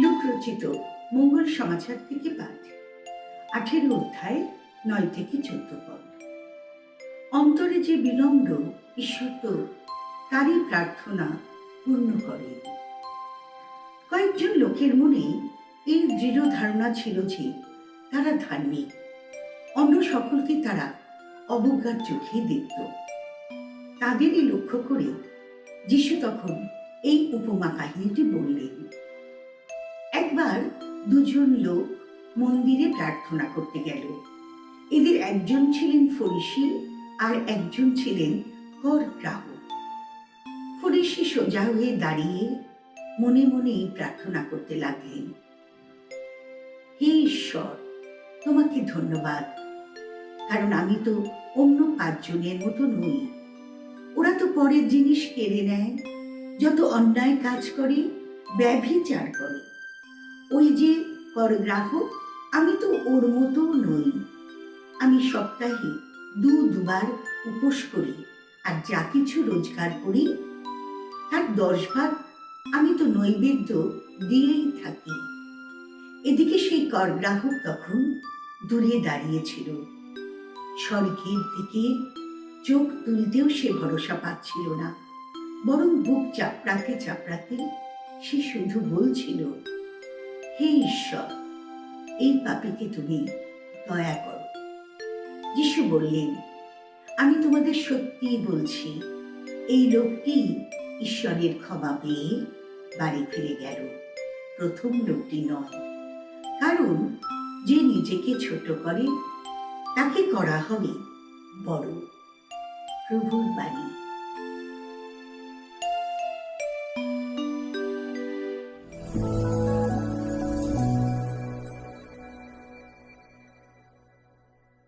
Look রচিত মঙ্গল সমাচার থেকে পাঠ 18 অধ্যায় 9 থেকে 14 পদ। অন্তরে যে বিনম্র, ঈশ্বর তো তারই প্রার্থনা পূর্ণ করেন। কয়েকজন লোকের মনে এই দৃঢ় ধারণা ছিল যে তারা ধার্মিক, অন্য সকলকে তারা অবজ্ঞার চোখে দেখত। তাদেরই লক্ষ্য করে যিশু তখন এই উপমা কাহিনীটি বললেন। একবার দুজন লোক মন্দিরে প্রার্থনা করতে গেল। এদের একজন ছিলেন ফরিসি আর একজন ছিলেন কর গ্রাহক। ফরিসি সোজা হয়ে দাঁড়িয়ে মনে মনে প্রার্থনা করতে লাগলেন, হে ঈশ্বর, তোমাকে ধন্যবাদ, কারণ আমি তো অন্য 5 জনের মতো নই। ওরা তো পরের জিনিস কেড়ে নেয়, যত অন্যায় কাজ করে, ব্যভিচার করে। ওই যে কর গ্রাহক, আমি তো ওর মতো নই। আমি সপ্তাহে দুবার উপোস করি, আর যা কিছু রোজগার করি তার 10 ভাগ আমি তো নৈবেদ্য দিয়েই থাকি। এদিকে সেই কর গ্রাহক তখন দূরে দাঁড়িয়েছিল। স্বর্গের দিকে চোখ তুলতেও সে ভরসা পাচ্ছিল না, বরং বুক চাপড়াতে চাপড়াতে সে শুধু বলছিল, হে ঈশ্বর, এই পাপীকে তুমি দয়া করো। যিশু বললেন, আমি তোমাদের সত্যি বলছি, এই লোকটি ঈশ্বরের ক্ষমা পেয়ে বাড়ি ফিরে গেল, প্রথম লোকটি নয়। কারণ যে নিজেকে ছোট করে তাকে করা হবে বড়। প্রভুর বাণী।